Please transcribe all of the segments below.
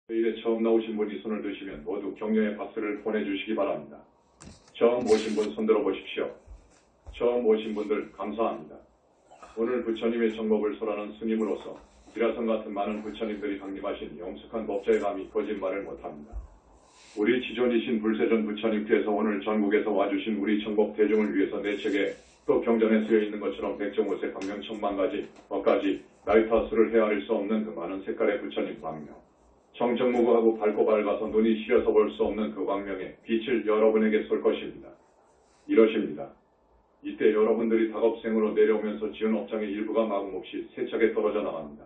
내일에 처음 나오신 분이 손을 드시면 모두 격려의 박수를 보내주시기 바랍니다. 처음 오신 분 손들어 보십시오. 처음 오신 분들 감사합니다. 오늘 부처님의 정법을 설하는 스님으로서 지라성 같은 많은 부처님들이 강림하신 영숙한 법자의 감히 거짓말을 못합니다. 우리 지존이신 불세존 부처님께서 오늘 전국에서 와주신 우리 정법 대중을 위해서 내 책에 또 경전에 쓰여 있는 것처럼 백정오색 광명 천만가지 억가지 나이타 수를 헤아릴 수 없는 그 많은 색깔의 부처님 광명, 청정무구하고 밝고 밝아서 눈이 시려서 볼 수 없는 그 광명의 빛을 여러분에게 쏠 것입니다. 이러십니다. 이때 여러분들이 작업생으로 내려오면서 지은 업장의 일부가 마구몹시 세차게 떨어져 나갑니다.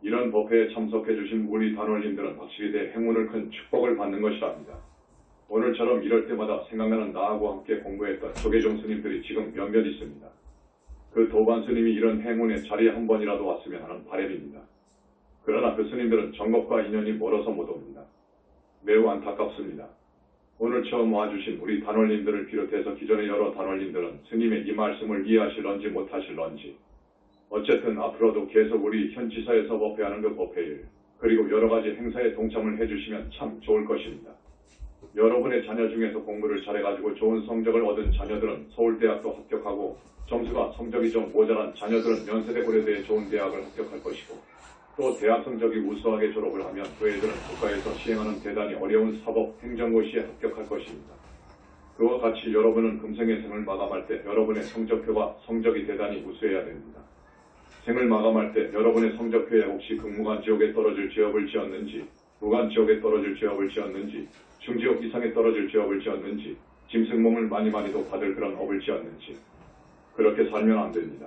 이런 법회에 참석해 주신 우리 단원님들은 확실히 내 행운을 큰 축복을 받는 것이랍니다. 오늘처럼 이럴 때마다 생각나는 나하고 함께 공부했던 조계종 스님들이 지금 몇몇 있습니다. 그 도반 스님이 이런 행운의 자리에 한 번이라도 왔으면 하는 바람입니다. 그러나 그 스님들은 정법과 인연이 멀어서 못 옵니다. 매우 안타깝습니다. 오늘 처음 와주신 우리 단원님들을 비롯해서 기존의 여러 단원님들은 스님의 이 말씀을 이해하실런지 못하실런지 어쨌든 앞으로도 계속 우리 현지사에서 법회하는 그 법회일 그리고 여러가지 행사에 동참을 해주시면 참 좋을 것입니다. 여러분의 자녀 중에서 공부를 잘해가지고 좋은 성적을 얻은 자녀들은 서울대학도 합격하고 점수가 성적이 좀 모자란 자녀들은 연세대 고려대에 좋은 대학을 합격할 것이고 또 대학 성적이 우수하게 졸업을 하면 그 애들은 국가에서 시행하는 대단히 어려운 사법 행정고시에 합격할 것입니다. 그와 같이 여러분은 금생의 생을 마감할 때 여러분의 성적표가 성적이 대단히 우수해야 됩니다. 생을 마감할 때 여러분의 성적표에 혹시 극무관 지옥에 떨어질 죄업을 지었는지, 무관 지옥에 떨어질 죄업을 지었는지, 중지옥 이상에 떨어질 죄업을 지었는지, 짐승몸을 많이도 받을 그런 업을 지었는지 그렇게 살면 안 됩니다.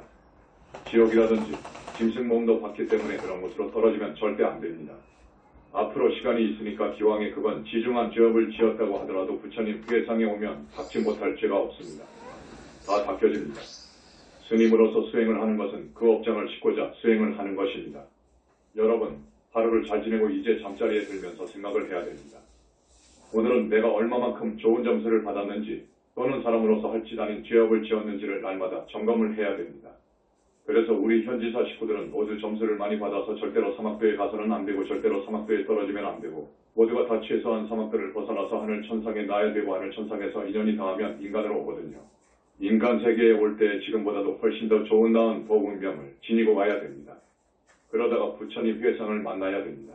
지옥이라든지 짐승몸도 받기 때문에 그런 곳으로 떨어지면 절대 안 됩니다. 앞으로 시간이 있으니까 기왕에 그건 지중한 죄업을 지었다고 하더라도 부처님 회상에 오면 닦지 못할 죄가 없습니다. 다 닦여집니다. 스님으로서 수행을 하는 것은 그 업장을 싣고자 수행을 하는 것입니다. 여러분, 하루를 잘 지내고 이제 잠자리에 들면서 생각을 해야 됩니다. 오늘은 내가 얼마만큼 좋은 점수를 받았는지 또는 사람으로서 할 짓 아닌 죄업을 지었는지를 날마다 점검을 해야 됩니다. 그래서 우리 현지사 식구들은 모두 점수를 많이 받아서 절대로 사막도에 가서는 안 되고 절대로 사막도에 떨어지면 안 되고 모두가 다 최소한 사막도를 벗어나서 하늘 천상에 나야 되고 하늘 천상에서 인연이 닿으면 인간으로 오거든요. 인간 세계에 올 때 지금보다도 훨씬 더 좋은 나은 복운명을 지니고 와야 됩니다. 그러다가 부처님 회상을 만나야 됩니다.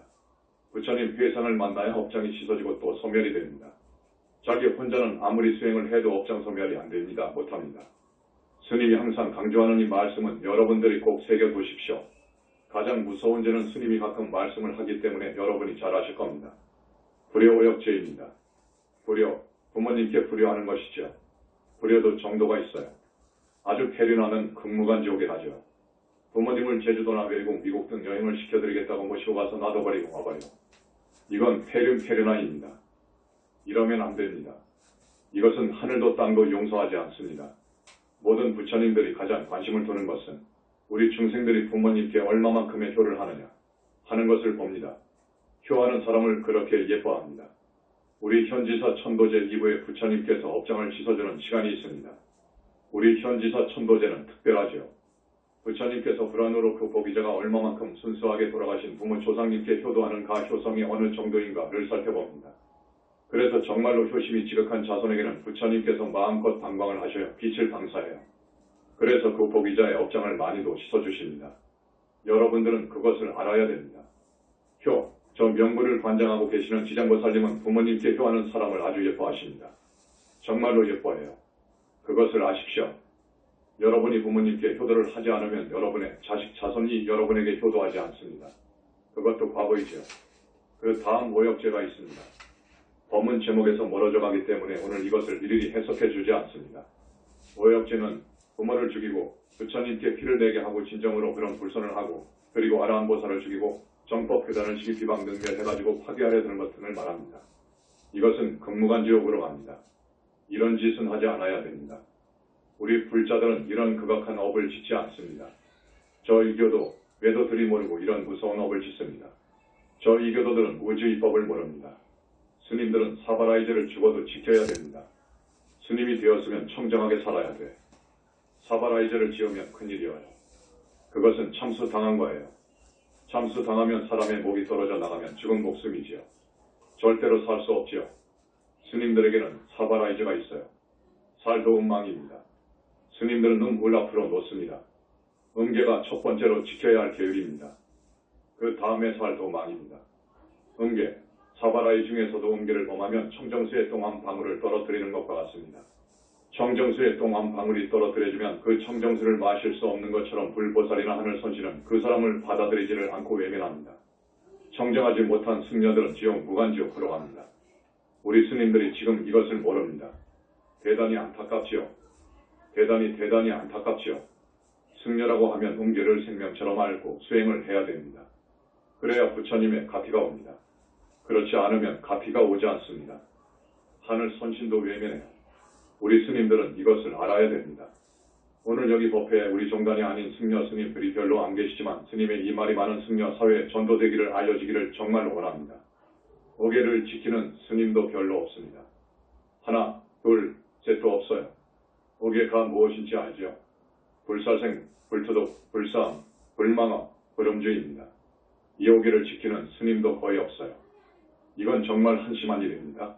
부처님 회상을 만나야 업장이 씻어지고 또 소멸이 됩니다. 자기 혼자는 아무리 수행을 해도 업장 소멸이 안 됩니다. 못합니다. 스님이 항상 강조하는 이 말씀은 여러분들이 꼭 새겨두십시오. 가장 무서운 죄는 스님이 가끔 말씀을 하기 때문에 여러분이 잘 아실 겁니다. 불효오역죄입니다. 불효, 부모님께 불효하는 것이죠. 불효도 정도가 있어요. 아주 폐륜하는 극무관 지옥에 가죠. 부모님을 제주도나 외국, 미국 등 여행을 시켜드리겠다고 모시고 가서 놔둬버리고 와버려. 이건 폐륜아입니다. 이러면 안 됩니다. 이것은 하늘도 땅도 용서하지 않습니다. 모든 부처님들이 가장 관심을 두는 것은 우리 중생들이 부모님께 얼마만큼의 효를 하느냐 하는 것을 봅니다. 효하는 사람을 그렇게 예뻐합니다. 우리 현지사 천도제 2부에 부처님께서 업장을 씻어주는 시간이 있습니다. 우리 현지사 천도제는 특별하죠. 부처님께서 불안으로 그 보기자가 얼마만큼 순수하게 돌아가신 부모 조상님께 효도하는 가효성이 어느 정도인가를 살펴봅니다. 그래서 정말로 효심이 지극한 자손에게는 부처님께서 마음껏 방광을 하셔야 빛을 방사해요. 그래서 그 보기자의 업장을 많이도 씻어주십니다. 여러분들은 그것을 알아야 됩니다. 효, 저 명부를 관장하고 계시는 지장보살님은 부모님께 효하는 사람을 아주 예뻐하십니다. 정말로 예뻐해요. 그것을 아십시오. 여러분이 부모님께 효도를 하지 않으면 여러분의 자식 자손이 여러분에게 효도하지 않습니다. 그것도 과거이죠. 그 다음 오역죄가 있습니다. 법문 제목에서 멀어져 가기 때문에 오늘 이것을 일일이 해석해 주지 않습니다. 오역죄는 부모를 죽이고 부처님께 피를 내게 하고 진정으로 그런 불선을 하고 그리고 아라한보살을 죽이고 정법회단을 시기 비방 능멸해가지고 파괴하려 드는 것 등을 말합니다. 이것은 극무관지옥으로 갑니다. 이런 짓은 하지 않아야 됩니다. 우리 불자들은 이런 극악한 업을 짓지 않습니다. 저 이교도 외도들이 모르고 이런 무서운 업을 짓습니다. 저 이교도들은 우주이법을 모릅니다. 스님들은 사바라이제를 죽어도 지켜야 됩니다. 스님이 되었으면 청정하게 살아야 돼. 사바라이제를 지으면 큰일이 와요. 그것은 참수 당한 거예요. 잠수당하면 사람의 목이 떨어져 나가면 죽은 목숨이지요. 절대로 살 수 없지요. 스님들에게는 사바라이즈가 있어요. 살도 음망입니다. 스님들은 물 앞으로 놓습니다. 음계가 첫 번째로 지켜야 할 계율입니다. 그 다음에 살도 망입니다. 음계, 사바라이 중에서도 음계를 범하면 청정수의 똥 한 방울을 떨어뜨리는 것과 같습니다. 청정수의 똥 한 방울이 떨어뜨려지면 그 청정수를 마실 수 없는 것처럼 불보살이나 하늘선신은 그 사람을 받아들이지를 않고 외면합니다. 청정하지 못한 승려들은 지옥 무간지옥으로 갑니다. 우리 스님들이 지금 이것을 모릅니다. 대단히 안타깝지요. 대단히 안타깝지요. 승려라고 하면 음계를 생명처럼 알고 수행을 해야 됩니다. 그래야 부처님의 가피가 옵니다. 그렇지 않으면 가피가 오지 않습니다. 하늘 선신도 외면해요. 우리 스님들은 이것을 알아야 됩니다. 오늘 여기 법회에 우리 종단이 아닌 승려 스님들이 별로 안 계시지만 스님의 이 말이 많은 승려 사회에 전도되기를 알려지기를 정말로 원합니다. 오계를 지키는 스님도 별로 없습니다. 하나, 둘, 셋도 없어요. 오계가 무엇인지 알지요? 불사생, 불투독, 불사함, 불망업, 불음주의입니다. 이 오계를 지키는 스님도 거의 없어요. 이건 정말 한심한 일입니다.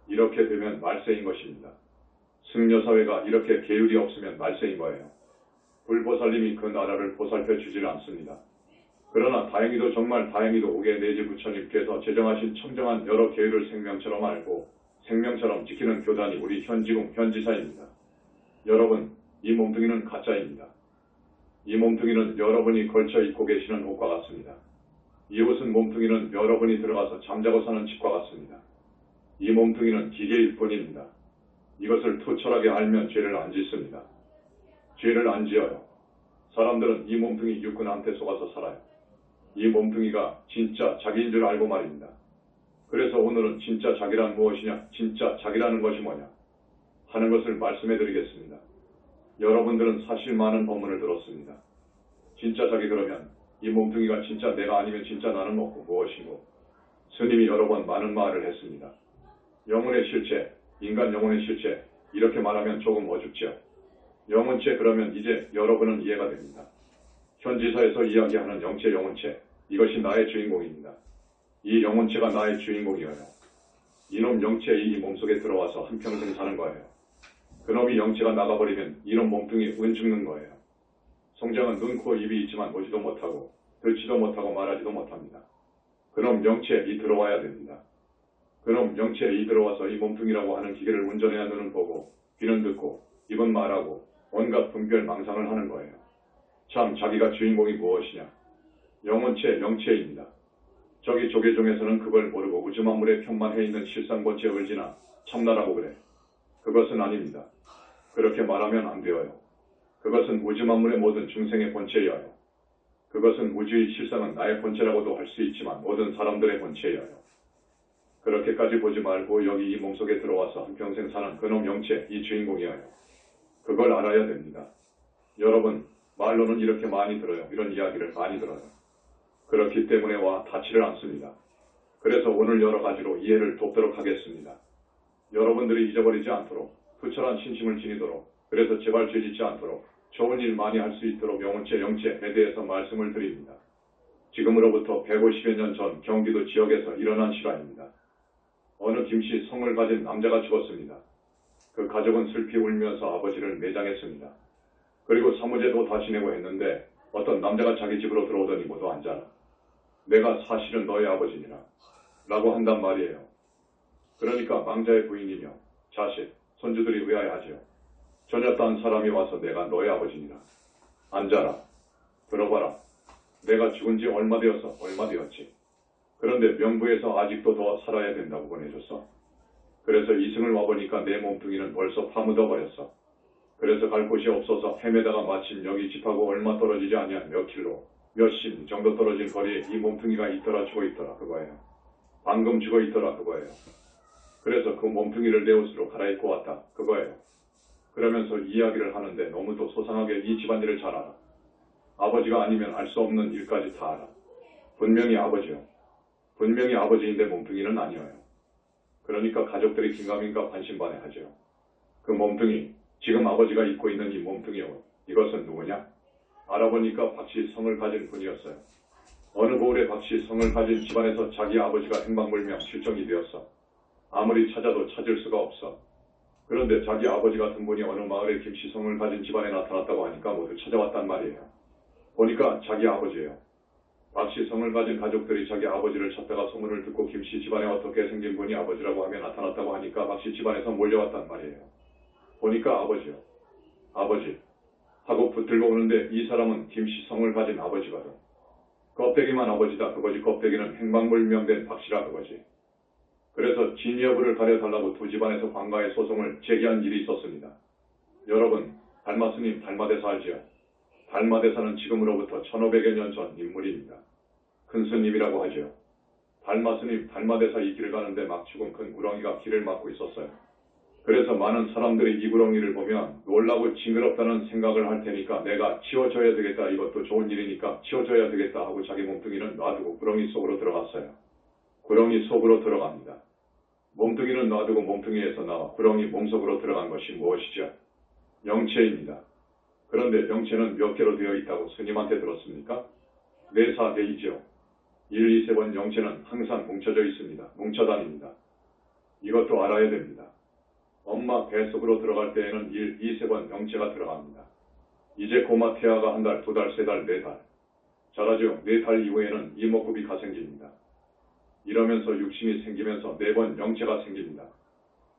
이렇게 되면 말세인 것입니다. 승려사회가 이렇게 계율이 없으면 말세인 거예요. 불보살님이 그 나라를 보살펴 주질 않습니다. 그러나 다행히도 정말 다행히도 오계 내지 부처님께서 제정하신 청정한 여러 계율을 생명처럼 알고 생명처럼 지키는 교단이 우리 현지궁 현지사입니다. 여러분, 이 몸뚱이는 가짜입니다. 이 몸뚱이는 여러분이 걸쳐 입고 계시는 옷과 같습니다. 이 옷은 몸뚱이는 여러분이 들어가서 잠자고 사는 집과 같습니다. 이 몸뚱이는 기계일 뿐입니다. 이것을 투철하게 알면 죄를 안 짓습니다. 죄를 안 지어요. 사람들은 이 몸뚱이 육군한테 속아서 살아요. 이 몸뚱이가 진짜 자기인 줄 알고 말입니다. 그래서 오늘은 진짜 자기란 무엇이냐, 진짜 자기라는 것이 뭐냐 하는 것을 말씀해 드리겠습니다. 여러분들은 사실 많은 법문을 들었습니다. 진짜 자기 그러면 이 몸뚱이가 진짜 내가 아니면 진짜 나는 없고 무엇이고 스님이 여러 번 많은 말을 했습니다. 영혼의 실체, 인간 영혼의 실체 이렇게 말하면 조금 어줍죠. 영혼체 그러면 이제 여러분은 이해가 됩니다. 현지사에서 이야기하는 영체 영혼체 이것이 나의 주인공입니다. 이 영혼체가 나의 주인공이에요. 이놈 영체 이 몸속에 들어와서 한평생 사는 거예요. 그놈이 영체가 나가버리면 이놈 몸뚱이 은 죽는 거예요. 성장은 눈, 코, 입이 있지만 보지도 못하고 듣지도 못하고 말하지도 못합니다. 그놈 영체 이 들어와야 됩니다. 그놈 영체 이 들어와서 이 몸뚱이라고 하는 기계를 운전해야 눈은 보고 귀는 듣고 입은 말하고 온갖 분별 망상을 하는 거예요. 참 자기가 주인공이 무엇이냐? 영혼체 영체입니다. 저기 조계종에서는 그걸 모르고 우주만물에 편만해 있는 실상본체 을지나 참나라고 그래. 그것은 아닙니다. 그렇게 말하면 안 되어요. 그것은 우주만물의 모든 중생의 본체여요. 그것은 우주의 실상은 나의 본체라고도 할 수 있지만 모든 사람들의 본체여요. 그렇게까지 보지 말고 여기 이 몸속에 들어와서 한평생 사는 그놈 영체 이 주인공이어요. 그걸 알아야 됩니다. 여러분 말로는 이렇게 많이 들어요. 이런 이야기를 많이 들어요. 그렇기 때문에 와 닿지를 않습니다. 그래서 오늘 여러 가지로 이해를 돕도록 하겠습니다. 여러분들이 잊어버리지 않도록 부철한 신심을 지니도록 그래서 제발 죄짓지 않도록 좋은 일 많이 할 수 있도록 영혼체 영체에 대해서 말씀을 드립니다. 지금으로부터 150여 년 전 경기도 지역에서 일어난 실화입니다. 어느 김씨 성을 가진 남자가 죽었습니다. 그 가족은 슬피 울면서 아버지를 매장했습니다. 그리고 사무제도 다 지내고 했는데 어떤 남자가 자기 집으로 들어오더니 모두 앉아라. 내가 사실은 너의 아버지니라 라고 한단 말이에요. 그러니까 망자의 부인이며 자식, 손주들이 의아해하죠. 전혀 딴 사람이 와서 내가 너의 아버지니라. 앉아라. 들어봐라. 내가 죽은 지 얼마 되었지. 그런데 명부에서 아직도 더 살아야 된다고 보내줬어. 그래서 이승을 와보니까 내 몸뚱이는 벌써 파묻어 버렸어. 그래서 갈 곳이 없어서 헤매다가 마침 여기 집하고 얼마 떨어지지 아니한 몇 킬로, 몇십 정도 떨어진 거리에 이 몸뚱이가 있더라 죽어 있더라 그거예요. 방금 죽어 있더라 그거예요. 그래서 그 몸뚱이를 내 옷으로 갈아입고 왔다 그거예요. 그러면서 이야기를 하는데 너무도 소상하게 이 집안일을 잘 알아. 아버지가 아니면 알 수 없는 일까지 다 알아. 분명히 아버지요. 분명히 아버지인데 몸뚱이는 아니어요. 그러니까 가족들이 긴가민가 반신반의하죠. 그 몸뚱이, 지금 아버지가 입고 있는 이 몸뚱이요. 이것은 누구냐? 알아보니까 박씨 성을 가진 분이었어요. 어느 고을에 박씨 성을 가진 집안에서 자기 아버지가 행방불명 실종이 되었어. 아무리 찾아도 찾을 수가 없어. 그런데 자기 아버지 같은 분이 어느 마을에 김씨 성을 가진 집안에 나타났다고 하니까 모두 찾아왔단 말이에요. 보니까 자기 아버지예요. 박씨 성을 가진 가족들이 자기 아버지를 찾다가 소문을 듣고 김씨 집안에 어떻게 생긴 분이 아버지라고 하며 나타났다고 하니까 박씨 집안에서 몰려왔단 말이에요. 보니까 아버지요. 아버지. 하고 붙들고 오는데 이 사람은 김씨 성을 가진 아버지거든. 껍데기만 아버지다 그거지 껍데기는 행방불명된 박씨라 그거지. 그래서 진위 여부를 가려달라고 두 집안에서 관가의 소송을 제기한 일이 있었습니다. 여러분, 달마스님 달마대사 알지요? 달마대사는 지금으로부터 1500여 년 전 인물입니다. 큰 스님이라고 하죠. 달마스님 달마대사 이 길을 가는데 막 죽은 큰 구렁이가 길을 막고 있었어요. 그래서 많은 사람들이 이 구렁이를 보면 놀라고 징그럽다는 생각을 할 테니까 내가 치워줘야 되겠다 이것도 좋은 일이니까 치워줘야 되겠다 하고 자기 몸뚱이는 놔두고 구렁이 속으로 들어갔어요. 구렁이 속으로 들어갑니다. 몸뚱이는 놔두고 몸뚱이에서 나와 구렁이 몸속으로 들어간 것이 무엇이죠? 영체입니다. 그런데 영체는 몇 개로 되어 있다고 스님한테 들었습니까? 4, 4개이죠. 1, 2, 3번 영체는 항상 뭉쳐져 있습니다. 뭉쳐다닙니다. 이것도 알아야 됩니다. 엄마 뱃속으로 들어갈 때에는 1, 2, 3번 영체가 들어갑니다. 이제 고마 태아가 1달, 2달, 3달, 4달. 자라죠. 4달 이후에는 이목구비가 생깁니다. 이러면서 육신이 생기면서 4번 영체가 생깁니다.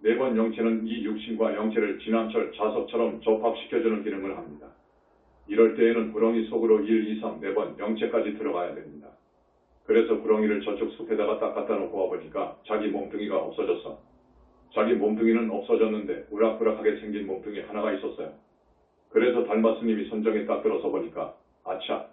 4번 영체는 이 육신과 영체를 지난철 자석처럼 접합시켜주는 기능을 합니다. 이럴 때에는 구렁이 속으로 1, 2, 3, 4번 영체까지 들어가야 됩니다. 그래서 구렁이를 저쪽 숲에다가 딱 갖다 놓고 와보니까 자기 몸뚱이가 없어졌어. 자기 몸뚱이는 없어졌는데 우락부락하게 생긴 몸뚱이 하나가 있었어요. 그래서 달마스님이 선정에 딱 들어서 보니까 아차,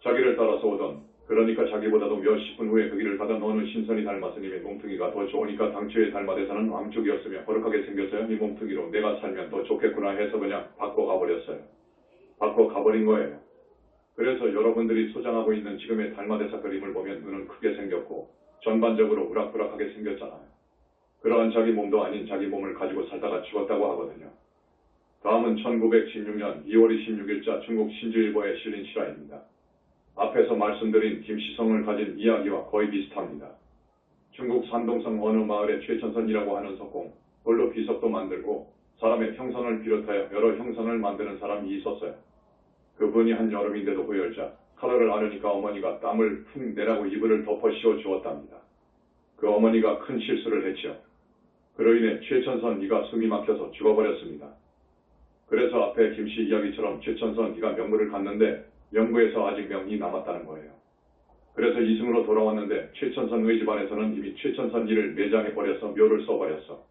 자기를 따라서 오던 그러니까 자기보다도 몇십 분 후에 그 길을 가던 어느 신선이 달마스님의 몸뚱이가 더 좋으니까 당초에 달마대사는 왕쪽이었으며 허락하게 생겼어요. 이 몸뚱이로 내가 살면 더 좋겠구나 해서 그냥 바꿔 가버렸어요. 바꿔 가버린 거예요. 그래서 여러분들이 소장하고 있는 지금의 달마대사 그림을 보면 눈은 크게 생겼고 전반적으로 우락부락하게 생겼잖아요. 그러한 자기 몸도 아닌 자기 몸을 가지고 살다가 죽었다고 하거든요. 다음은 1916년 2월 26일자 중국 신주일보에 실린 실화입니다. 앞에서 말씀드린 김씨성을 가진 이야기와 거의 비슷합니다. 중국 산동성 어느 마을에 최천선이라고 하는 석공, 돌로 비석도 만들고 사람의 형상을 비롯하여 여러 형상을 만드는 사람이 있었어요. 그분이 한여름인데도 고열자, 칼을 앓으니까 어머니가 땀을 푹 내라고 이불을 덮어 씌워 주었답니다. 그 어머니가 큰 실수를 했죠. 그로 인해 최천선 이가 숨이 막혀서 죽어버렸습니다. 그래서 앞에 김씨 이야기처럼 최천선 이가 명부를 갔는데 명부에서 아직 명이 남았다는 거예요. 그래서 이승으로 돌아왔는데 최천선의 집안에서는 이미 최천선 이를 매장해버려서 묘를 써버렸어.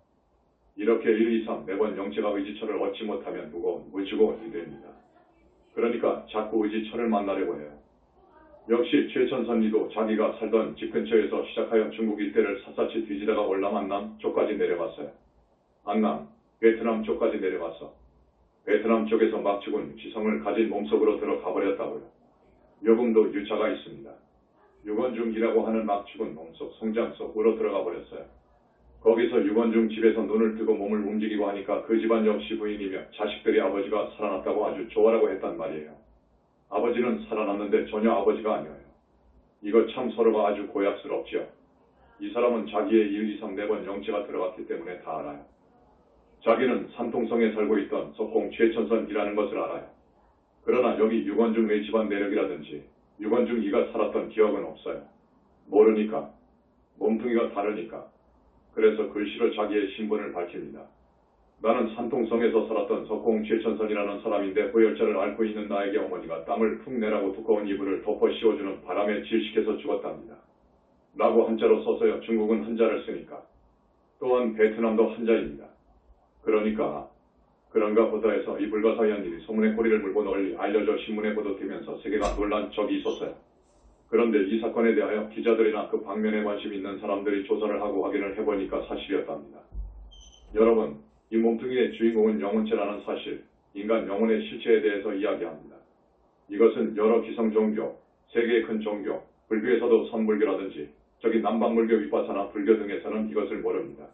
이렇게 1, 2, 3, 4번 영체가 의지처를 얻지 못하면 무거운 무지고이 됩니다. 그러니까 자꾸 의지처를 만나려고 해요. 역시 최천선이도 자기가 살던 집 근처에서 시작하여 중국 일대를 샅샅이 뒤지다가 월남 안남 쪽까지 내려갔어요. 안남, 베트남 쪽까지 내려갔어. 베트남 쪽에서 막 죽은 지성을 가진 몸속으로 들어가 버렸다고요. 요금도 유차가 있습니다. 유건중이라고 하는 막 죽은 몸속 송장 속으로 들어가 버렸어요. 거기서 유건중 집에서 눈을 뜨고 몸을 움직이고 하니까 그 집안 역시 부인이며 자식들이 아버지가 살아났다고 아주 좋아라고 했단 말이에요. 아버지는 살아났는데 전혀 아버지가 아니에요. 이거 참 서로가 아주 고약스럽지요. 이 사람은 자기의 1, 2, 3, 4번 영체가 들어갔기 때문에 다 알아요. 자기는 산통성에 살고 있던 석공 최천선이라는 것을 알아요. 그러나 여기 유건중의 집안 내력이라든지 유건중 이가 살았던 기억은 없어요. 모르니까. 몸뚱이가 다르니까. 그래서 글씨로 자기의 신분을 밝힙니다. 나는 산통성에서 살았던 석공 최천선이라는 사람인데 고열자를 앓고 있는 나에게 어머니가 땀을 푹 내라고 두꺼운 이불을 덮어 씌워주는 바람에 질식해서 죽었답니다. 라고 한자로 써서요. 중국은 한자를 쓰니까. 또한 베트남도 한자입니다. 그러니까 그런가 보다 해서 이 불가사의한 일이 소문의 꼬리를 물고 널리 알려져 신문에 보도되면서 세계가 놀란 적이 있었어요. 그런데 이 사건에 대하여 기자들이나 그 방면에 관심 있는 사람들이 조사를 하고 확인을 해보니까 사실이었답니다. 여러분, 이 몸뚱이의 주인공은 영혼체라는 사실, 인간 영혼의 실체에 대해서 이야기합니다. 이것은 여러 기성 종교, 세계의 큰 종교, 불교에서도 선불교라든지 저기 남방불교 위파사나 불교 등에서는 이것을 모릅니다.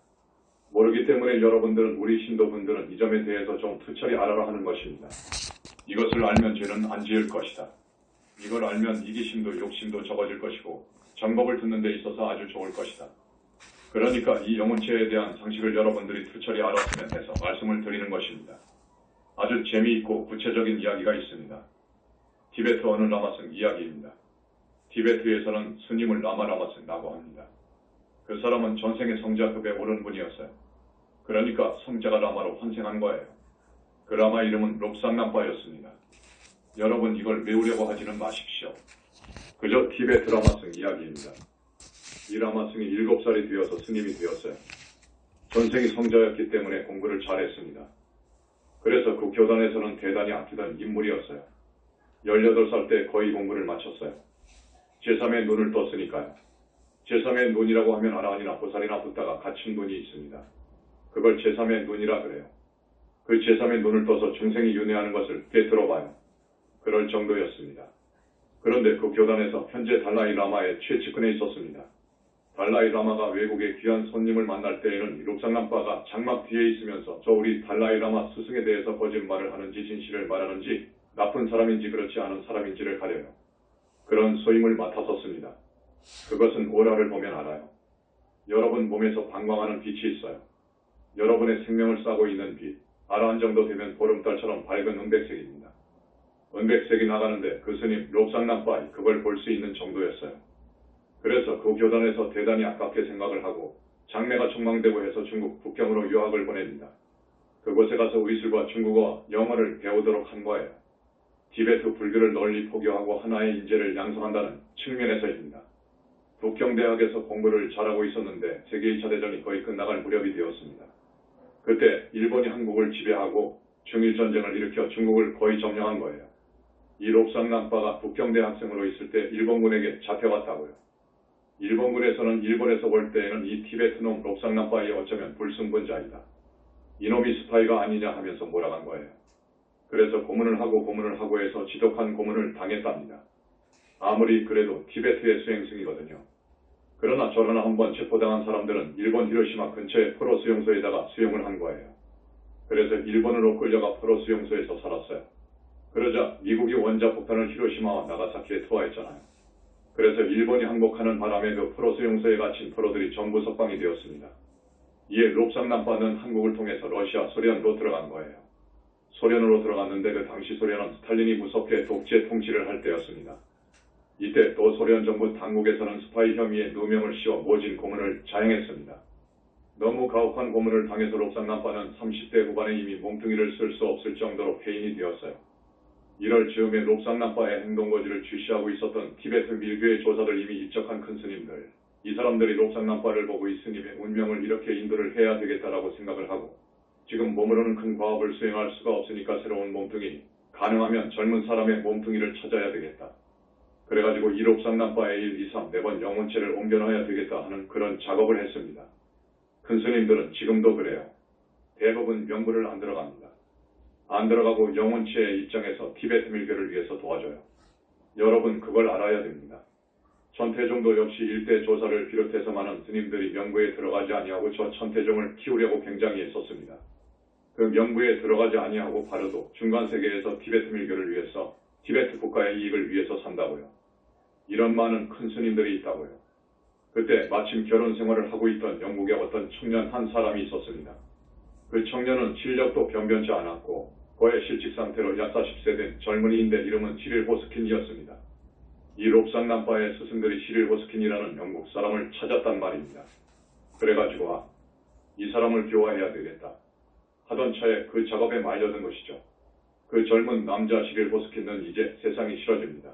모르기 때문에 여러분들은 우리 신도분들은 이 점에 대해서 좀 투철히 알아라 하는 것입니다. 이것을 알면 죄는 안 지을 것이다. 이걸 알면 이기심도 욕심도 적어질 것이고 정법을 듣는 데 있어서 아주 좋을 것이다. 그러니까 이 영혼체에 대한 상식을 여러분들이 투철히 알았으면 해서 말씀을 드리는 것입니다. 아주 재미있고 구체적인 이야기가 있습니다. 티베트 어느 라마승 이야기입니다. 티베트에서는 스님을 라마 라마승이라고 합니다. 그 사람은 전생의 성자급에 오른 분이었어요. 그러니까 성자가 라마로 환생한 거예요. 그 라마 이름은 롭상남바였습니다. 여러분 이걸 외우려고 하지는 마십시오. 그저 티베트 라마승 이야기입니다. 이 라마승이 7살이 되어서 스님이 되었어요. 전생이 성자였기 때문에 공부를 잘했습니다. 그래서 그 교단에서는 대단히 아끼던 인물이었어요. 18살 때 거의 공부를 마쳤어요. 제3의 눈을 떴으니까요. 제3의 눈이라고 하면 아라한이나 보살이나 붓다가 갖춘 눈이 있습니다. 그걸 제3의 눈이라 그래요. 그 제3의 눈을 떠서 중생이 윤회하는 것을 꿰뚫어봐요. 그럴 정도였습니다. 그런데 그 교단에서 현재 달라이 라마의 최측근에 있었습니다. 달라이 라마가 외국의 귀한 손님을 만날 때에는 롭상남바가 장막 뒤에 있으면서 저 우리 달라이 라마 스승에 대해서 거짓말을 하는지 진실을 말하는지 나쁜 사람인지 그렇지 않은 사람인지를 가려요. 그런 소임을 맡았었습니다. 그것은 오라를 보면 알아요. 여러분 몸에서 방광하는 빛이 있어요. 여러분의 생명을 싸고 있는 빛, 아라한 정도 되면 보름달처럼 밝은 은백색입니다. 은백색이 나가는데 그 스님 롭상남바이 그걸 볼 수 있는 정도였어요. 그래서 그 교단에서 대단히 아깝게 생각을 하고 장래가 촉망되고 해서 중국 북경으로 유학을 보냅니다. 그곳에 가서 의술과 중국어, 영어를 배우도록 한 거예요. 티베트 불교를 널리 포교하고 하나의 인재를 양성한다는 측면에서입니다. 북경대학에서 공부를 잘하고 있었는데 세계 2차 대전이 거의 끝나갈 무렵이 되었습니다. 그때 일본이 한국을 지배하고 중일전쟁을 일으켜 중국을 거의 점령한 거예요. 이 롭상남바가 북경대 학생으로 있을 때 일본군에게 잡혀갔다고요. 일본군에서는 일본에서 볼 때에는 이 티베트놈 롭상남바이 어쩌면 불승분자이다. 이놈이 스파이가 아니냐 하면서 몰아간 거예요. 그래서 고문을 하고 해서 지독한 고문을 당했답니다. 아무리 그래도 티베트의 수행승이거든요. 그러나 저러나 한번 체포당한 사람들은 일본 히로시마 근처의 포로 수용소에다가 수용을 한 거예요. 그래서 일본으로 끌려가 포로 수용소에서 살았어요. 그러자 미국이 원자폭탄을 히로시마와 나가사키에 투하했잖아요. 그래서 일본이 항복하는 바람에 그 포로 수용소에 갇힌 포로들이 전부 석방이 되었습니다. 이에 롭상남바는 한국을 통해서 러시아, 소련으로 들어간 거예요. 소련으로 들어갔는데 그 당시 소련은 스탈린이 무섭게 독재 통치를 할 때였습니다. 이때 또 소련 정부 당국에서는 스파이 혐의에 누명을 씌워 모진 고문을 자행했습니다. 너무 가혹한 고문을 당해서 롭상남바는 30대 후반에 이미 몸뚱이를 쓸 수 없을 정도로 폐인이 되었어요. 이럴 즈음에 롭상남바의 행동거지를 주시하고 있었던 티베트 밀교의 조사들 이미 입적한 큰 스님들, 이 사람들이 롭상남바를 보고 이 스님의 운명을 이렇게 인도를 해야 되겠다라고 생각을 하고 지금 몸으로는 큰 과업을 수행할 수가 없으니까 새로운 몸뚱이, 가능하면 젊은 사람의 몸뚱이를 찾아야 되겠다. 그래가지고 이 롭상남바의 1, 2, 3, 4번 영혼체를 옮겨놔야 되겠다 하는 그런 작업을 했습니다. 큰 스님들은 지금도 그래요. 대부분 명부를 안 들어갑니다. 안 들어가고 영혼체의 입장에서 티베트 밀교를 위해서 도와줘요. 여러분 그걸 알아야 됩니다. 천태종도 역시 일대 조사를 비롯해서 많은 스님들이 명부에 들어가지 아니하고 저 천태종을 키우려고 굉장히 애썼습니다. 그 명부에 들어가지 아니하고 바로도 중간세계에서 티베트 밀교를 위해서 티베트 국가의 이익을 위해서 산다고요. 이런 많은 큰 스님들이 있다고요. 그때 마침 결혼 생활을 하고 있던 영국의 어떤 청년 한 사람이 있었습니다. 그 청년은 실력도 변변치 않았고 거의 실직 상태로 약 40세 된 젊은이인데 이름은 시릴 호스킨이었습니다. 이 롭상남바의 스승들이 시릴 호스킨이라는 영국 사람을 찾았단 말입니다. 그래가지고 이 사람을 교화해야 되겠다 하던 차에 그 작업에 말려든 것이죠. 그 젊은 남자 시릴 호스킨은 이제 세상이 싫어집니다.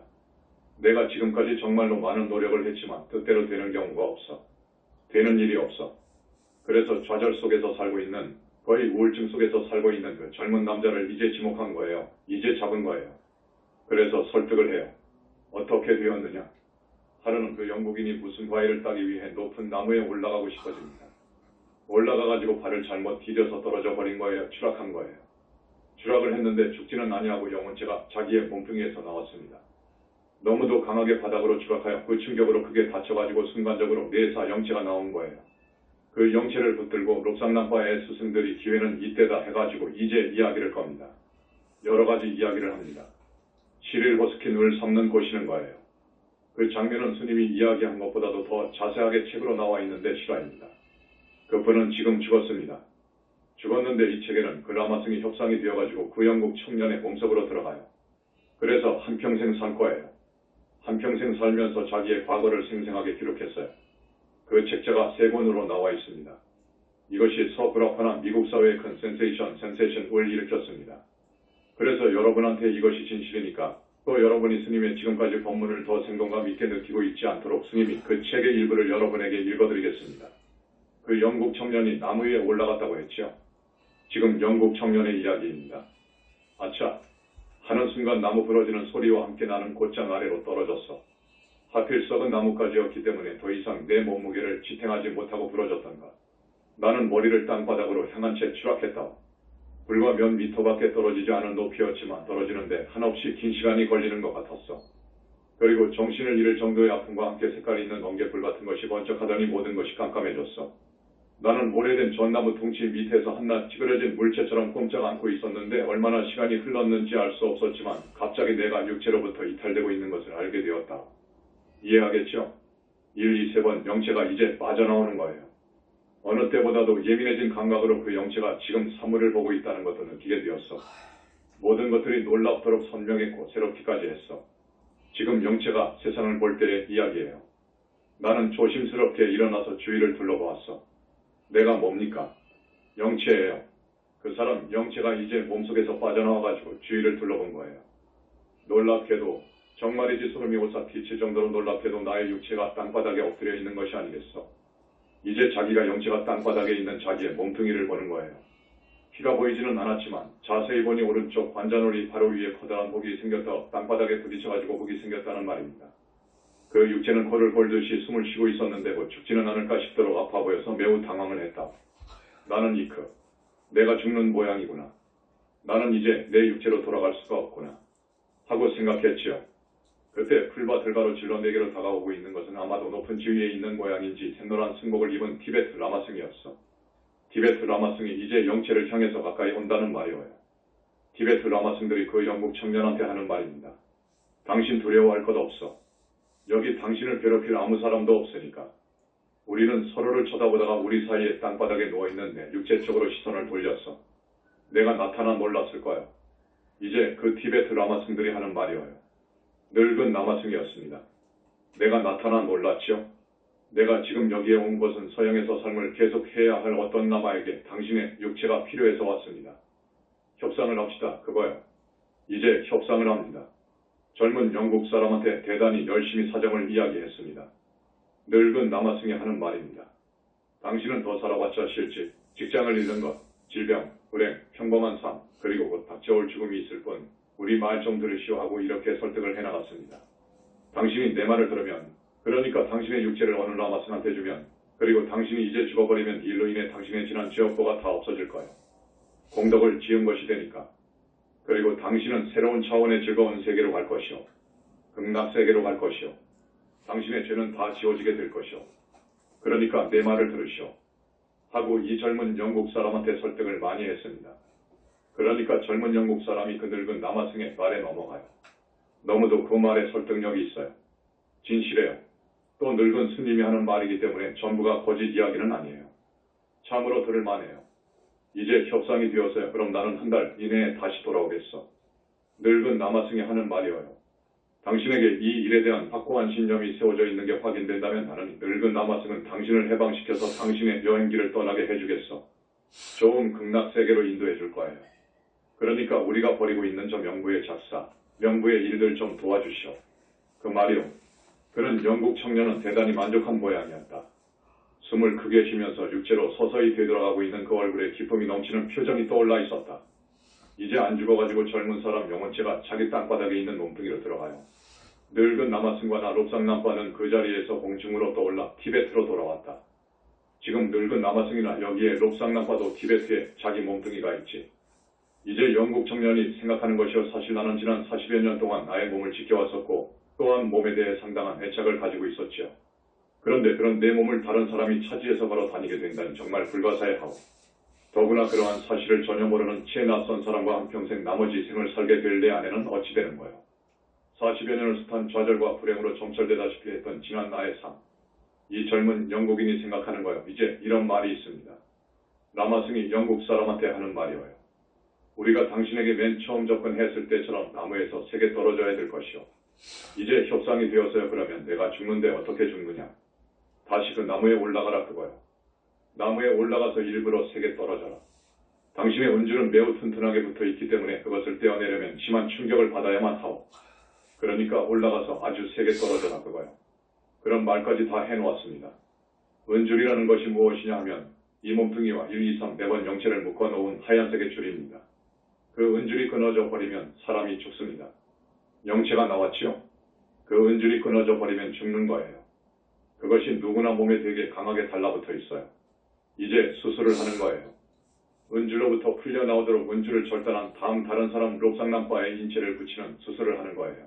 내가 지금까지 정말로 많은 노력을 했지만 뜻대로 되는 경우가 없어. 되는 일이 없어. 그래서 좌절 속에서 살고 있는, 거의 우울증 속에서 살고 있는 그 젊은 남자를 이제 지목한 거예요. 이제 잡은 거예요. 그래서 설득을 해요. 어떻게 되었느냐? 하루는 그 영국인이 무슨 과일을 따기 위해 높은 나무에 올라가고 싶어집니다. 올라가가지고 발을 잘못 디뎌서 떨어져 버린 거예요. 추락한 거예요. 추락을 했는데 죽지는 아니하고 영혼체가 자기의 몸뚱이에서 나왔습니다. 너무도 강하게 바닥으로 추락하여 그 충격으로 크게 다쳐가지고 순간적으로 뇌사 영체가 나온 거예요. 그 영체를 붙들고 롭상남바의 스승들이 기회는 이때다 해가지고 이제 이야기를 겁니다. 여러 가지 이야기를 합니다. 시릴 호스킨을 삼는 곳이는 거예요. 그 장면은 스님이 이야기한 것보다도 더 자세하게 책으로 나와 있는데 실화입니다. 그분은 지금 죽었습니다. 죽었는데 이 책에는 그 라마승이 협상이 되어가지고 그 영국 청년의 몸속으로 들어가요. 그래서 한평생 산 거예요. 한평생 살면서 자기의 과거를 생생하게 기록했어요. 그 책자가 3권으로 나와 있습니다. 이것이 서브라파나 미국 사회의 큰 센세이션을 일으켰습니다. 그래서 여러분한테 이것이 진실이니까 또 여러분이 스님의 지금까지 법문을 더 생동감 있게 느끼고 있지 않도록 스님이 그 책의 일부를 여러분에게 읽어드리겠습니다. 그 영국 청년이 나무 위에 올라갔다고 했죠. 지금 영국 청년의 이야기입니다. 아차, 하는 순간 나무 부러지는 소리와 함께 나는 곧장 아래로 떨어졌어. 하필 썩은 나뭇가지였기 때문에 더 이상 내 몸무게를 지탱하지 못하고 부러졌던가. 나는 머리를 땅바닥으로 향한 채 추락했다. 불과 몇 미터밖에 떨어지지 않은 높이였지만 떨어지는데 한없이 긴 시간이 걸리는 것 같았어. 그리고 정신을 잃을 정도의 아픔과 함께 색깔이 있는 멍게불 같은 것이 번쩍하더니 모든 것이 깜깜해졌어. 나는 오래된 전나무 둥치 밑에서 한낱 찌그러진 물체처럼 꼼짝 않고 있었는데 얼마나 시간이 흘렀는지 알 수 없었지만 갑자기 내가 육체로부터 이탈되고 있는 것을 알게 되었다. 이해하겠죠? 1, 2, 3번 영체가 이제 빠져나오는 거예요. 어느 때보다도 예민해진 감각으로 그 영체가 지금 사물을 보고 있다는 것도 느끼게 되었어. 모든 것들이 놀랍도록 선명했고 새롭기까지 했어. 지금 영체가 세상을 볼 때의 이야기예요. 나는 조심스럽게 일어나서 주위를 둘러보았어. 내가 뭡니까? 영체예요. 그 사람 영체가 이제 몸속에서 빠져나와가지고 주위를 둘러본 거예요. 놀랍게도 정말이지 소름이 오싹 끼칠 정도로 놀랍게도 나의 육체가 땅바닥에 엎드려 있는 것이 아니겠어. 이제 자기가 영체가 땅바닥에 있는 자기의 몸뚱이를 보는 거예요. 피가 보이지는 않았지만 자세히 보니 오른쪽 관자놀이 바로 위에 커다란 혹이 생겼다. 땅바닥에 부딪혀가지고 혹이 생겼다는 말입니다. 그 육체는 코를 골듯이 숨을 쉬고 있었는데 뭐 죽지는 않을까 싶도록 아파 보여서 매우 당황을 했다. 나는 이크. 내가 죽는 모양이구나. 나는 이제 내 육체로 돌아갈 수가 없구나. 하고 생각했지요. 그때 풀밭을 질러 내게로 다가오고 있는 것은 아마도 높은 지위에 있는 모양인지 샛노란 승복을 입은 티베트 라마승이었어. 티베트 라마승이 이제 영체를 향해서 가까이 온다는 말이어요. 티베트 라마승들이 그 영국 청년한테 하는 말입니다. 당신 두려워할 것 없어. 여기 당신을 괴롭힐 아무 사람도 없으니까. 우리는 서로를 쳐다보다가 우리 사이에 땅바닥에 누워있는 내 육체 쪽으로 시선을 돌렸어. 내가 나타나 놀랐을 거야. 이제 그 티베트 라마승들이 하는 말이어요. 늙은 라마승이었습니다. 내가 나타나 놀랐죠? 내가 지금 여기에 온 것은 서양에서 삶을 계속해야 할 어떤 라마에게 당신의 육체가 필요해서 왔습니다. 협상을 합시다. 그거요. 이제 협상을 합니다. 젊은 영국 사람한테 대단히 열심히 사정을 이야기했습니다. 늙은 라마승이 하는 말입니다. 당신은 더 살아봤자 실직, 직장을 잃는 것, 질병, 불행, 평범한 삶, 그리고 곧 닥쳐올 죽음이 있을 뿐 우리 말 좀 들으시오 하고 이렇게 설득을 해나갔습니다. 당신이 내 말을 들으면, 그러니까 당신의 육체를 어느 라마승한테 주면, 그리고 당신이 이제 죽어버리면 일로 인해 당신의 지난 죄업보가 다 없어질 거예요. 공덕을 지은 것이 되니까. 그리고 당신은 새로운 차원의 즐거운 세계로 갈 것이오. 극락세계로 갈 것이오. 당신의 죄는 다 지워지게 될 것이오. 그러니까 내 말을 들으시오. 하고 이 젊은 영국 사람한테 설득을 많이 했습니다. 그러니까 젊은 영국 사람이 그 늙은 라마승의 말에 넘어가요. 너무도 그 말에 설득력이 있어요. 진실해요. 또 늙은 스님이 하는 말이기 때문에 전부가 거짓 이야기는 아니에요. 참으로 들을만해요. 이제 협상이 되었어요. 그럼 나는 한 달 이내에 다시 돌아오겠어. 늙은 라마승이 하는 말이어요. 당신에게 이 일에 대한 확고한 신념이 세워져 있는 게 확인된다면 나는 늙은 라마승은 당신을 해방시켜서 당신의 여행길을 떠나게 해주겠어. 좋은 극락세계로 인도해 줄 거예요. 그러니까 우리가 벌이고 있는 저 명부의 작사, 명부의 일들 좀 도와주시오. 그 말이오. 그는 영국 청년은 대단히 만족한 모양이었다. 숨을 크게 쉬면서 육체로 서서히 되돌아가고 있는 그 얼굴에 기쁨이 넘치는 표정이 떠올라 있었다. 이제 안 죽어가지고 젊은 사람 영혼체가 자기 땅바닥에 있는 몸뚱이로 들어가요. 늙은 라마승과 나 롭상남파는 그 자리에서 공중으로 떠올라 티베트로 돌아왔다. 지금 늙은 라마승이나 여기에 롭상남파도 티베트에 자기 몸뚱이가 있지. 이제 영국 청년이 생각하는 것이요. 사실 나는 지난 40여 년 동안 나의 몸을 지켜왔었고 또한 몸에 대해 상당한 애착을 가지고 있었지요. 그런데 그런 내 몸을 다른 사람이 차지해서 걸어 다니게 된다니 정말 불가사의하고 더구나 그러한 사실을 전혀 모르는 채 낯선 사람과 한평생 나머지 생을 살게 될 내 아내는 어찌 되는 거요. 40여 년을 숱한 좌절과 불행으로 점철되다시피 했던 지난 나의 삶. 이 젊은 영국인이 생각하는 거요. 이제 이런 말이 있습니다. 라마승이 영국 사람한테 하는 말이어요. 우리가 당신에게 맨 처음 접근했을 때처럼 나무에서 세게 떨어져야 될 것이오. 이제 협상이 되었어요. 그러면 내가 죽는데 어떻게 죽느냐. 다시 그 나무에 올라가라 그거요. 나무에 올라가서 일부러 세게 떨어져라. 당신의 은줄은 매우 튼튼하게 붙어있기 때문에 그것을 떼어내려면 심한 충격을 받아야만 하오. 그러니까 올라가서 아주 세게 떨어져라 그거요. 그런 말까지 다 해놓았습니다. 은줄이라는 것이 무엇이냐 하면 이 몸뚱이와 1, 2, 3, 4번 영체를 묶어놓은 하얀색의 줄입니다. 그 은줄이 끊어져 버리면 사람이 죽습니다. 영체가 나왔지요? 그 은줄이 끊어져 버리면 죽는 거예요. 그것이 누구나 몸에 되게 강하게 달라붙어 있어요. 이제 수술을 하는 거예요. 은줄로부터 풀려나오도록 은줄을 절단한 다른 사람 롭상남바에 인체를 붙이는 수술을 하는 거예요.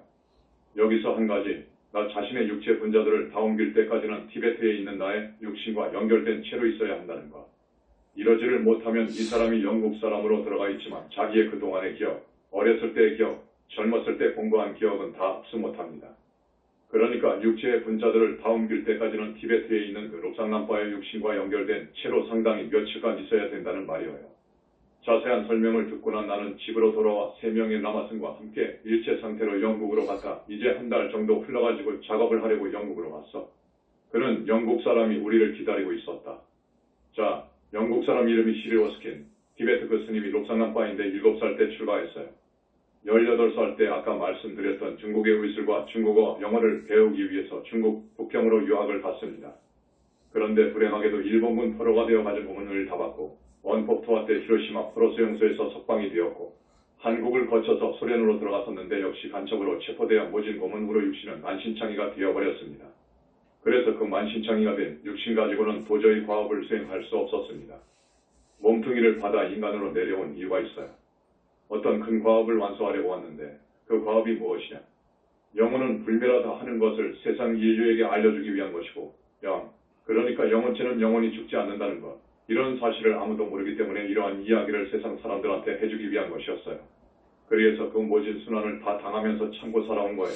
여기서 한 가지, 나 자신의 육체 분자들을 다 옮길 때까지는 티베트에 있는 나의 육신과 연결된 채로 있어야 한다는 것. 이러지를 못하면 이 사람이 영국 사람으로 들어가 있지만 자기의 그동안의 기억, 어렸을 때의 기억, 젊었을 때 공부한 기억은 다 흡수 못합니다. 그러니까 육체의 분자들을 다 옮길 때까지는 티베트에 있는 그 롭상남바의 육신과 연결된 채로 상당히 며칠간 있어야 된다는 말이에요. 자세한 설명을 듣고 난 나는 집으로 돌아와 3명의 라마승과 함께 일체 상태로 영국으로 갔다. 이제 한 달 정도 흘러가지고 작업을 하려고 영국으로 갔어. 그는 영국 사람이 우리를 기다리고 있었다. 자, 영국 사람 이름이 시리오스킨. 티베트 그 스님이 롭상남바인데 7살 때 출가했어요. 18살 때 아까 말씀드렸던 중국의 의술과 중국어, 영어를 배우기 위해서 중국 북경으로 유학을 갔습니다. 그런데 불행하게도 일본군 포로가 되어 가진 고문을 다 받고 원폭투하 때 히로시마 포로 수용소에서 석방이 되었고 한국을 거쳐서 소련으로 들어갔었는데 역시 간첩으로 체포되어 모진 고문으로 육신은 만신창이가 되어버렸습니다. 그래서 그 만신창이가 된 육신 가지고는 도저히 과업을 수행할 수 없었습니다. 몸뚱이를 받아 인간으로 내려온 이유가 있어요. 어떤 큰 과업을 완수하려고 왔는데 그 과업이 무엇이냐. 영혼은 불멸하다 하는 것을 세상 인류에게 알려주기 위한 것이고 그러니까 영혼체는 영원히 죽지 않는다는 것. 이런 사실을 아무도 모르기 때문에 이러한 이야기를 세상 사람들한테 해주기 위한 것이었어요. 그래서 그 모진 순환을 다 당하면서 참고 살아온 거예요.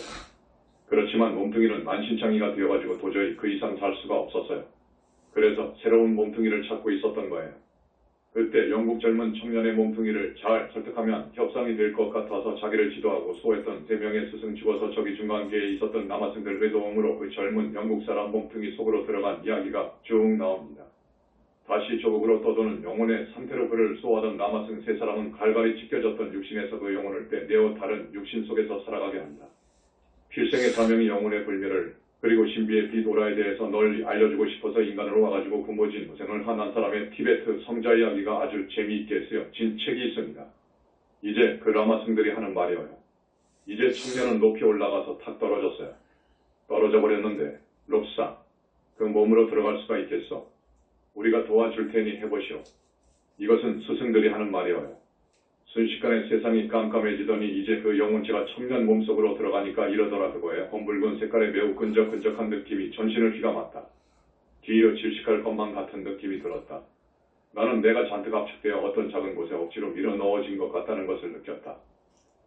그렇지만 몸뚱이는 만신창이가 되어가지고 도저히 그 이상 살 수가 없었어요. 그래서 새로운 몸뚱이를 찾고 있었던 거예요. 그때 영국 젊은 청년의 몸뚱이를 잘 설득하면 협상이 될 것 같아서 자기를 지도하고 수호했던 3명의 스승 죽어서 저기 중간계에 있었던 남아승들의 도움으로 그 젊은 영국 사람 몸뚱이 속으로 들어간 이야기가 쭉 나옵니다. 다시 조국으로 떠도는 영혼의 상태로 그를 수호하던 남아승 3사람은 갈갈이 찢겨졌던 육신에서 그 영혼을 떼내어 다른 육신 속에서 살아가게 한다. 필생의 사명이 영혼의 불멸을 그리고 신비의 비도라에 대해서 널리 알려주고 싶어서 인간으로 와가지고 구모진 고생을 한 한 사람의 티베트 성자 이야기가 아주 재미있게 쓰여진 책이 있습니다. 이제 그 라마승들이 하는 말이에요. 이제 청년은 높이 올라가서 탁 떨어졌어요. 떨어져 버렸는데 롭상, 그 몸으로 들어갈 수가 있겠어. 우리가 도와줄 테니 해보시오. 이것은 스승들이 하는 말이에요. 순식간에 세상이 깜깜해지더니 이제 그 영혼체가 청년 몸속으로 들어가니까 이러더라 그거예요. 검붉은 색깔의 매우 끈적끈적한 느낌이 전신을 휘감았다. 뒤로 질식할 것만 같은 느낌이 들었다. 나는 내가 잔뜩 압축되어 어떤 작은 곳에 억지로 밀어 넣어진 것 같다는 것을 느꼈다.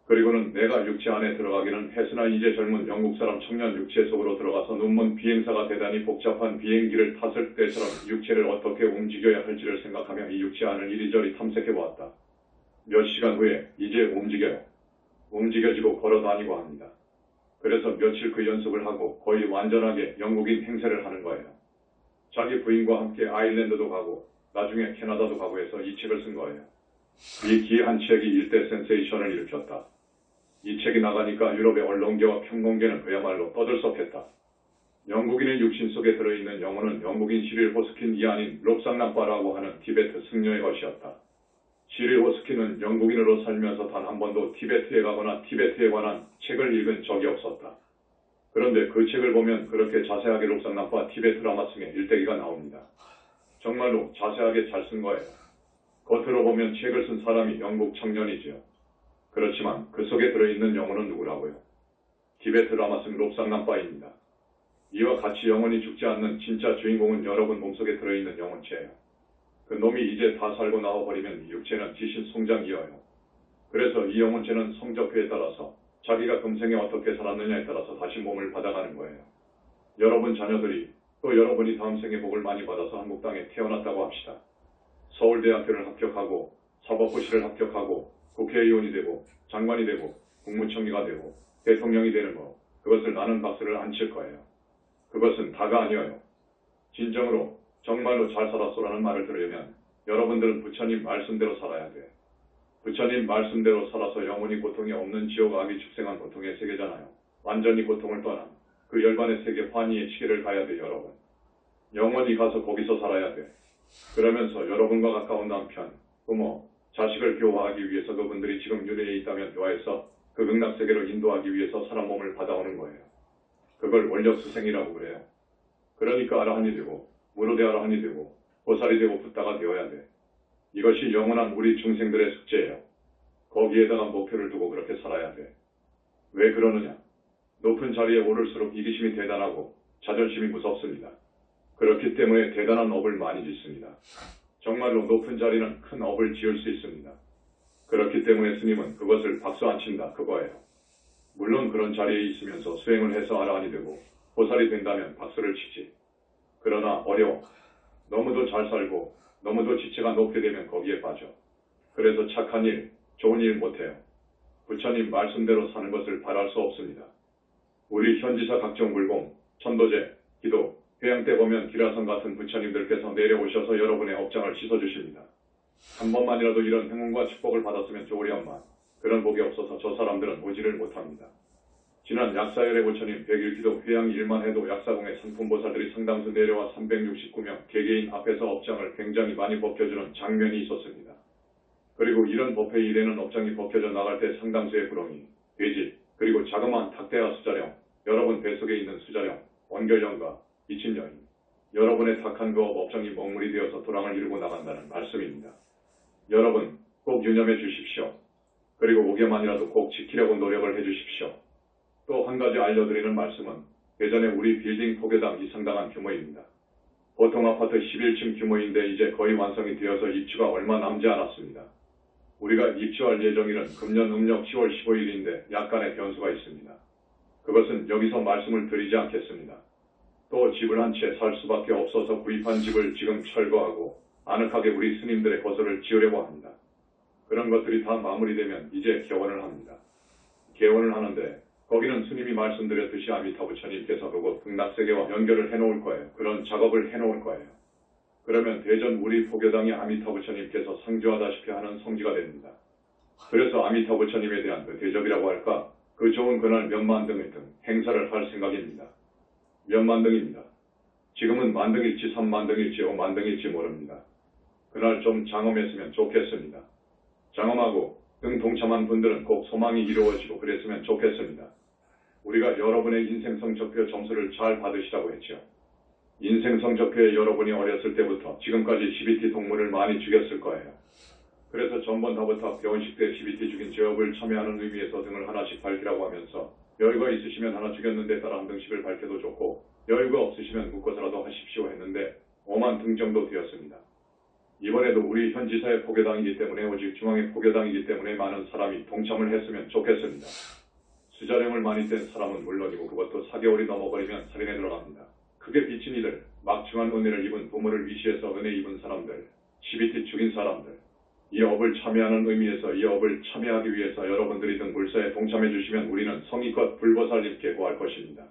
그리고는 내가 육체 안에 들어가기는 했으나 이제 젊은 영국 사람 청년 육체 속으로 들어가서 눈먼 비행사가 대단히 복잡한 비행기를 탔을 때처럼 육체를 어떻게 움직여야 할지를 생각하며 이 육체 안을 이리저리 탐색해보았다. 몇 시간 후에 이제 움직여요. 움직여지고 걸어다니고 합니다. 그래서 며칠 그 연습을 하고 거의 완전하게 영국인 행세를 하는 거예요. 자기 부인과 함께 아일랜드도 가고 나중에 캐나다도 가고 해서 이 책을 쓴 거예요. 이 귀한 책이 일대 센세이션을 일으켰다. 이 책이 나가니까 유럽의 언론계와 평론계는 그야말로 떠들썩했다. 영국인의 육신 속에 들어있는 영혼은 영국인 시릴 호스킨이 아닌 롭상남바라고 하는 티베트 승려의 것이었다. 시릴 호스킨은 영국인으로 살면서 단 한 번도 티베트에 가거나 티베트에 관한 책을 읽은 적이 없었다. 그런데 그 책을 보면 그렇게 자세하게 롭상남바 티베트 라마승의 일대기가 나옵니다. 정말로 자세하게 잘 쓴 거예요. 겉으로 보면 책을 쓴 사람이 영국 청년이지요. 그렇지만 그 속에 들어있는 영혼은 누구라고요? 티베트 라마승 롭상남바입니다. 이와 같이 영원히 죽지 않는 진짜 주인공은 여러분 몸속에 들어있는 영혼체예요. 그 놈이 이제 다 살고 나와버리면 이 육체는 지신 송장이어요. 그래서 이 영혼체는 성적표에 따라서 자기가 금생에 어떻게 살았느냐에 따라서 다시 몸을 받아가는 거예요. 여러분 자녀들이 또 여러분이 다음 생에 복을 많이 받아서 한국 땅에 태어났다고 합시다. 서울대학교를 합격하고 사법고시를 합격하고 국회의원이 되고 장관이 되고 국무총리가 되고 대통령이 되는 거, 그것을 나는 박수를 안 칠 거예요. 그것은 다가 아니어요. 진정으로 정말로 잘 살았소라는 말을 들으려면 여러분들은 부처님 말씀대로 살아야 돼. 부처님 말씀대로 살아서 영원히 고통이 없는 지옥 악이 축생한 고통의 세계잖아요. 완전히 고통을 떠난 그 열반의 세계 환희의 시계를 가야 돼, 여러분. 영원히 가서 거기서 살아야 돼. 그러면서 여러분과 가까운 남편, 부모, 자식을 교화하기 위해서 그분들이 지금 윤회에 있다면 교화해서 그 극락세계로 인도하기 위해서 사람 몸을 받아오는 거예요. 그걸 원력수생이라고 그래요. 그러니까 아라한이 되고 무로대 아라한이 되고 보살이 되고 붓다가 되어야 돼. 이것이 영원한 우리 중생들의 숙제예요. 거기에다가 목표를 두고 그렇게 살아야 돼. 왜 그러느냐? 높은 자리에 오를수록 이기심이 대단하고 자존심이 무섭습니다. 그렇기 때문에 대단한 업을 많이 짓습니다. 정말로 높은 자리는 큰 업을 지을 수 있습니다. 그렇기 때문에 스님은 그것을 박수 안 친다, 그거예요. 물론 그런 자리에 있으면서 수행을 해서 아라한이 되고 보살이 된다면 박수를 치지. 그러나 어려워. 너무도 잘 살고 너무도 지체가 높게 되면 거기에 빠져. 그래서 착한 일, 좋은 일 못해요. 부처님 말씀대로 사는 것을 바랄 수 없습니다. 우리 현지사 각종 물공, 천도제, 기도, 회양 때 보면 기라성 같은 부처님들께서 내려오셔서 여러분의 업장을 씻어주십니다. 한 번만이라도 이런 행운과 축복을 받았으면 좋으련만 그런 복이 없어서 저 사람들은 오지를 못합니다. 지난 약사열의 부처님 100일 기도 회양 일만 해도 약사공의 상품보살들이 상당수 내려와 369명 개개인 앞에서 업장을 굉장히 많이 벗겨주는 장면이 있었습니다. 그리고 이런 법회 일에는 업장이 벗겨져 나갈 때 상당수의 구렁이, 돼지, 그리고 자그마한 탁대와 수자령, 여러분 뱃속에 있는 수자령, 원결령과 미친 여인, 여러분의 탁한 그 업장이 먹물이 되어서 도랑을 이루고 나간다는 말씀입니다. 여러분 꼭 유념해 주십시오. 그리고 5개만이라도 꼭 지키려고 노력을 해주십시오. 또 한 가지 알려드리는 말씀은 예전에 우리 빌딩 포교당 이 상당한 규모입니다. 보통 아파트 11층 규모인데 이제 거의 완성이 되어서 입주가 얼마 남지 않았습니다. 우리가 입주할 예정일은 금년 음력 10월 15일인데 약간의 변수가 있습니다. 그것은 여기서 말씀을 드리지 않겠습니다. 또 집을 한 채 살 수밖에 없어서 구입한 집을 지금 철거하고 아늑하게 우리 스님들의 거소를 지으려고 합니다. 그런 것들이 다 마무리되면 이제 개원을 합니다. 개원을 하는데 거기는 스님이 말씀드렸듯이 아미타 부처님께서 그곳 극락세계와 연결을 해놓을 거예요. 그런 작업을 해놓을 거예요. 그러면 대전 우리 포교당의 아미타 부처님께서 상주하다시피 하는 성지가 됩니다. 그래서 아미타 부처님에 대한 그 대접이라고 할까? 그 좋은 그날 몇만 등의 등 행사를 할 생각입니다. 몇만 등입니다. 지금은 만등일지 3만 등일지 5만 등일지 모릅니다. 그날 좀 장엄했으면 좋겠습니다. 장엄하고 등 동참한 분들은 꼭 소망이 이루어지고 그랬으면 좋겠습니다. 우리가 여러분의 인생 성적표 점수를 잘 받으시라고 했죠. 인생 성적표에 여러분이 어렸을 때부터 지금까지 CBT 동물을 많이 죽였을 거예요. 그래서 전번다부터 결혼식 때 CBT 죽인 죄업을 참여하는 의미에서 등을 하나씩 밝히라고 하면서 여유가 있으시면 하나 죽였는데 따라 한 등씩을 밝혀도 좋고 여유가 없으시면 묶어서라도 하십시오 했는데 5만 등 정도 되었습니다. 이번에도 우리 현지사의 포교당이기 때문에 오직 중앙의 포교당이기 때문에 많은 사람이 동참을 했으면 좋겠습니다. 수자령을 많이 뗀 사람은 물론이고 그것도 4개월이 넘어버리면 살인에 들어갑니다. 크게 비친 이들, 막중한 은혜를 입은 부모를 위시해서 은혜 입은 사람들, CBT 죽인 사람들, 이 업을 참여하는 의미에서 이 업을 참여하기 위해서 여러분들이 등 불사에 동참해 주시면 우리는 성의껏 불보살님께 구할 것입니다.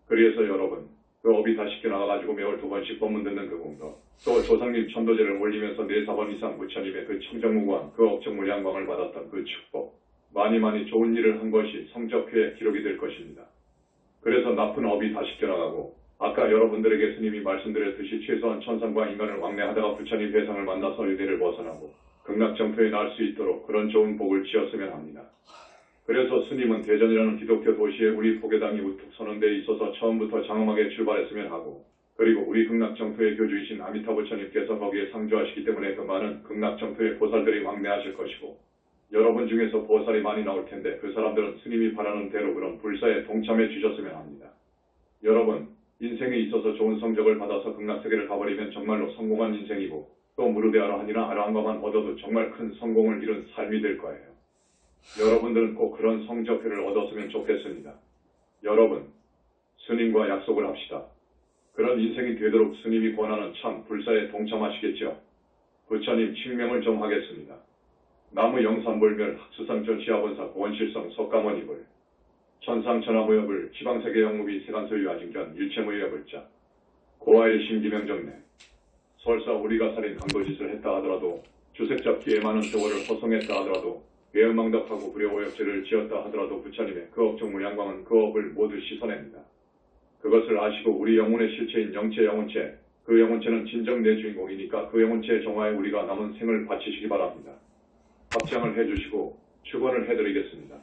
그래서 여러분, 그 업이 다시 나와가지고 매월 2번씩 법문 듣는 그 공덕, 또 조상님 천도제를 올리면서 4~4번 이상 부처님의 그 청정무광, 그 억정무량광을 받았던 그 축복, 많이 좋은 일을 한 것이 성적표에 기록이 될 것입니다. 그래서 나쁜 업이 다시 나가고 아까 여러분들에게 스님이 말씀드렸듯이 최소한 천상과 인간을 왕래하다가 부처님 대상을 만나서 유대를 벗어나고 극락정토에 날 수 있도록 그런 좋은 복을 지었으면 합니다. 그래서 스님은 대전이라는 기독교 도시에 우리 포교당이 우뚝 서는 데 있어서 처음부터 장엄하게 출발했으면 하고 그리고 우리 극락정토의 교주이신 아미타 부처님께서 거기에 상주하시기 때문에 그 많은 극락정토의 보살들이 왕래하실 것이고 여러분 중에서 보살이 많이 나올 텐데 그 사람들은 스님이 바라는 대로 그런 불사에 동참해 주셨으면 합니다. 여러분, 인생에 있어서 좋은 성적을 받아서 극락세계를 가버리면 정말로 성공한 인생이고 또 무르대 아라한이나 아라한과만 얻어도 정말 큰 성공을 이룬 삶이 될 거예요. 여러분들은 꼭 그런 성적표를 얻었으면 좋겠습니다. 여러분, 스님과 약속을 합시다. 그런 인생이 되도록 스님이 권하는 참 불사에 동참하시겠죠? 부처님 칙명을 좀 하겠습니다. 나무 영산불멸 학수상전 시아본사 고원실성 석가모니불 천상천하무여불 지방세계 영무비 세간소유 아진견 일체무여불자 고아의 신기명정내 설사 우리가 살인 강도짓을 했다 하더라도 주색잡기에 많은 세월을 허송했다 하더라도 외음망덕하고 불효오역죄를 지었다 하더라도 부처님의 그 업종 양광은 그 업을 모두 씻어냅니다. 그것을 아시고 우리 영혼의 실체인 영체 영혼체 그 영혼체는 진정 내 주인공이니까 그 영혼체의 정화에 우리가 남은 생을 바치시기 바랍니다. 합장을 해주시고 축원을 해드리겠습니다.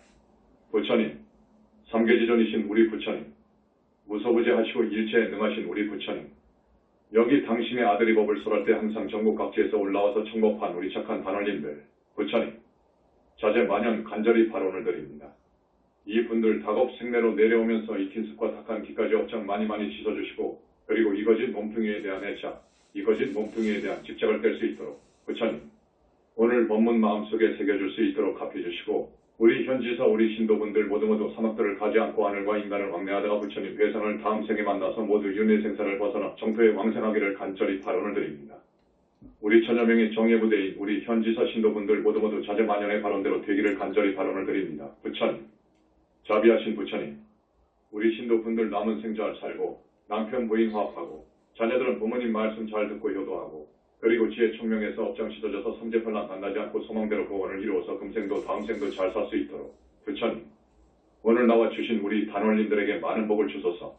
부처님, 삼계지존이신 우리 부처님, 무소부재하시고 일체에 능하신 우리 부처님, 여기 당신의 아들이 법을 설할 때 항상 전국 각지에서 올라와서 청법한 우리 착한 단원님들, 부처님, 자제만연 간절히 발언을 드립니다. 이분들 닭업 생내로 내려오면서 익힌 습과 탁한 기까지 업장 많이 씻어주시고 그리고 이거짓 몸뚱이에 대한 애착, 이거짓 몸뚱이에 대한 집착을 뗄 수 있도록 부처님, 오늘 법문 마음속에 새겨줄 수 있도록 갚해주시고 우리 현지사 우리 신도분들 모두 사막들을 가지 않고 하늘과 인간을 왕래하다가 부처님 회상을 다음 생에 만나서 모두 윤회생사를 벗어나 정토에 왕생하기를 간절히 발언을 드립니다. 우리 천여명의 정예부대인 우리 현지사 신도분들 모두 자제만연의 발언대로 되기를 간절히 발언을 드립니다. 부처님, 자비하신 부처님, 우리 신도분들 남은 생 잘 살고 남편 부인 화합하고 자녀들은 부모님 말씀 잘 듣고 효도하고 그리고 지혜 총명해서 업장 씻어져서 삼재팔란 만나지 않고 소망대로 구원을 이루어서 금생도 다음생도 잘 살 수 있도록 부처님, 오늘 나와 주신 우리 단원님들에게 많은 복을 주소서,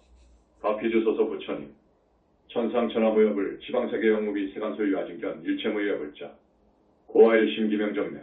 갚이 주소서 부처님, 천상천하무여불 지방세계 영무비 세간소유 아진견 일체무여불자 고아의 심기명정내